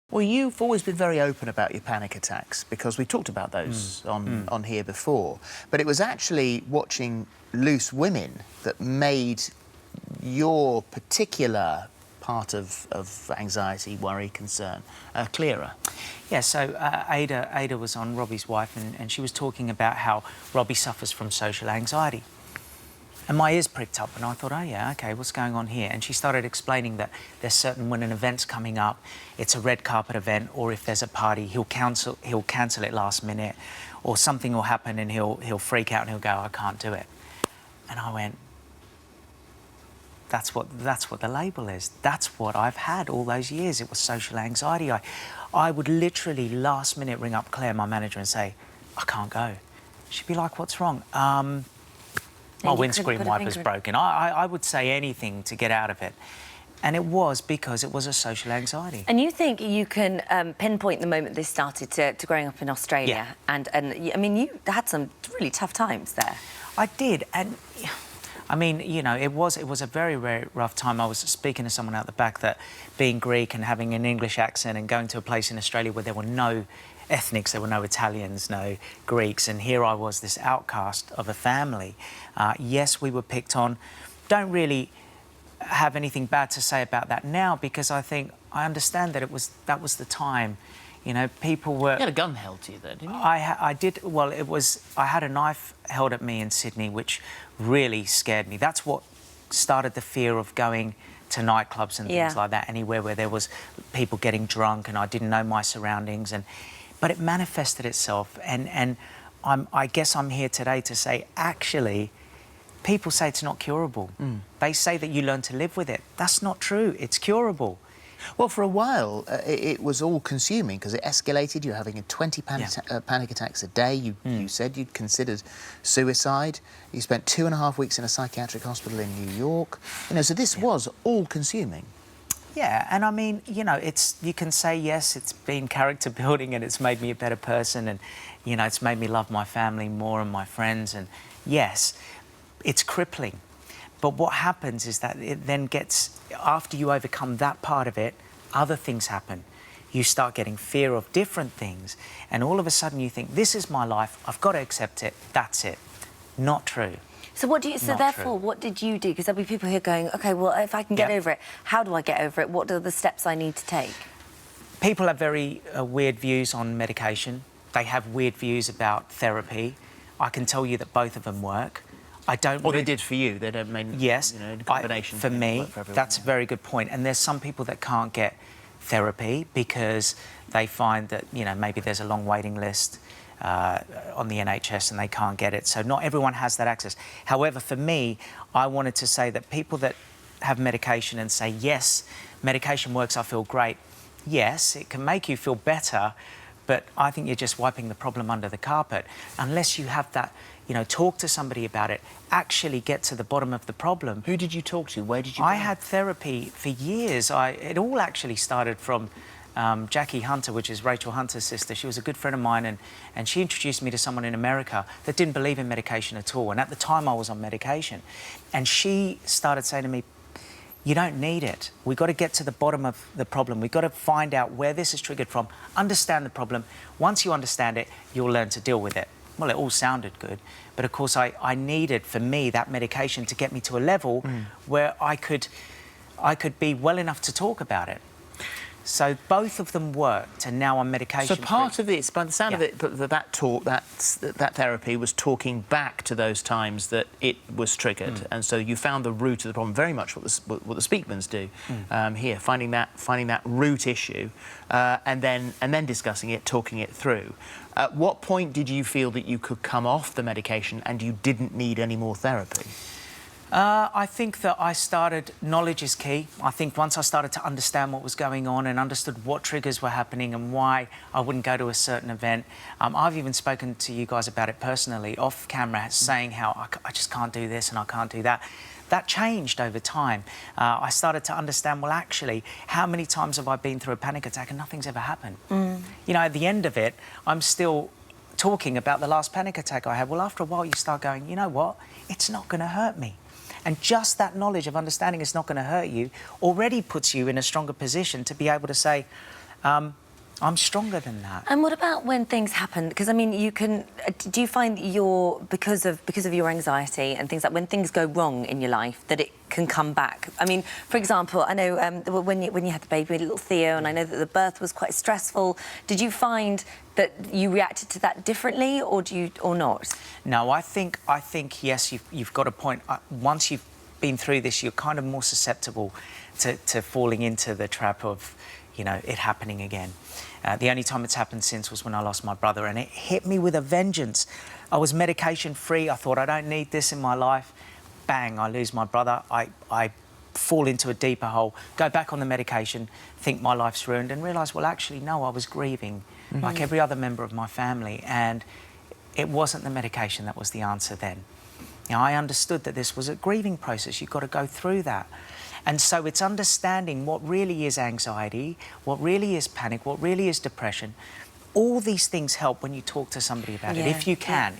Well, you've always been very open about your panic attacks because we talked about those on here before. But it was actually watching Loose Women that made your particular part of anxiety, worry, concern clearer. Yeah, so Ada was on, Robbie's wife, and she was talking about how Robbie suffers from social anxiety. And my ears pricked up and I thought, oh yeah, OK, what's going on here? And she started explaining that there's certain, when an event's coming up, it's a red carpet event, or if there's a party, he'll cancel it last minute, or something will happen and he'll freak out and he'll go, I can't do it. And I went, that's what the label is. That's what I've had all those years. It was social anxiety. I would literally last minute ring up Claire, my manager, and say, I can't go. She'd be like, what's wrong? My windscreen wiper's broken. I would say anything to get out of it. And it was because it was a social anxiety. And you think you can pinpoint the moment this started to growing up in Australia? Yeah. And I mean, you had some really tough times there. I did, and I mean, you know, it was a very, very rough time. I was speaking to someone out the back that being Greek and having an English accent and going to a place in Australia where there were no ethnics, there were no Italians, no Greeks, and here I was, this outcast of a family. Yes, we were picked on. Don't really have anything bad to say about that now, because I understand that that was the time. You know, people were... You had a gun held to you there, didn't you? I did. Well, I had a knife held at me in Sydney, which really scared me. That's what started the fear of going to nightclubs and things like that, anywhere where there was people getting drunk and I didn't know my surroundings. But it manifested itself, and I guess I'm here today to say, actually, people say it's not curable. They say that you learn to live with it. That's not true. It's curable. Well, for a while, it was all-consuming because it escalated. You were having 20 panic attacks a day. You said you'd considered suicide. You spent 2.5 weeks in a psychiatric hospital in New York. You know, so this was all-consuming. Yeah, and I mean, you know, you can say, yes, it's been character building and it's made me a better person and, you know, it's made me love my family more and my friends, and yes, it's crippling. But what happens is that it then gets, after you overcome that part of it, other things happen. You start getting fear of different things, and all of a sudden you think, this is my life, I've got to accept it, that's it. Not true. So what do you? So therefore, what did you do? Because there'll be people here going, OK, well, if I can get over it, how do I get over it? What are the steps I need to take? People have very weird views on medication. They have weird views about therapy. I can tell you that both of them work. I don't... Well, they did for you. They don't mean... Yes. You know, in combination. For me, for that's a very good point. And there's some people that can't get therapy because they find that, you know, maybe there's a long waiting list on the NHS and they can't get it. So not everyone has that access. However, for me, I wanted to say that people that have medication and say, yes, medication works, I feel great. Yes, it can make you feel better, but I think you're just wiping the problem under the carpet. Unless you have that, you know, talk to somebody about it, actually get to the bottom of the problem. Who did you talk to? Where did you go? I had therapy for years. It all actually started from Jackie Hunter, which is Rachel Hunter's sister. She was a good friend of mine, and she introduced me to someone in America that didn't believe in medication at all. And at the time, I was on medication. And she started saying to me, you don't need it. We've got to get to the bottom of the problem. We've got to find out where this is triggered from, understand the problem. Once you understand it, you'll learn to deal with it. Well, it all sounded good, but of course I needed, for me, that medication to get me to a level where I could be well enough to talk about it. So both of them worked, and now I'm medication free. So part of it, by the sound of it, that therapy was talking back to those times that it was triggered, and so you found the root of the problem, very much what the Speakmans do here, finding that root issue, and then discussing it, talking it through. At what point did you feel that you could come off the medication and you didn't need any more therapy? I think that knowledge is key. I think once I started to understand what was going on and understood what triggers were happening and why I wouldn't go to a certain event, I've even spoken to you guys about it personally, off camera, saying how I just can't do this and I can't do that. That changed over time. I started to understand, well, actually, how many times have I been through a panic attack and nothing's ever happened? You know, at the end of it, I'm still talking about the last panic attack I had. Well, after a while, you start going, you know what? It's not going to hurt me. And just that knowledge of understanding it's not going to hurt you already puts you in a stronger position to be able to say, I'm stronger than that. And what about when things happen? Because I mean, you can. Do you find that because of your anxiety and things like when things go wrong in your life that it can come back? I mean, for example, I know when you had the baby, little Theo, and I know that the birth was quite stressful. Did you find that you reacted to that differently, or not? No, I think yes, you've got a point. Once you've been through this, you're kind of more susceptible to falling into the trap of, you know, it happening again. The only time it's happened since was when I lost my brother, and it hit me with a vengeance. I was medication-free. I thought, I don't need this in my life. Bang, I lose my brother. I fall into a deeper hole, go back on the medication, think my life's ruined, and realise, well, actually, no, I was grieving like every other member of my family, and it wasn't the medication that was the answer then. Now, I understood that this was a grieving process. You've got to go through that. And so it's understanding what really is anxiety, what really is panic, what really is depression. All these things help when you talk to somebody about it, if you can.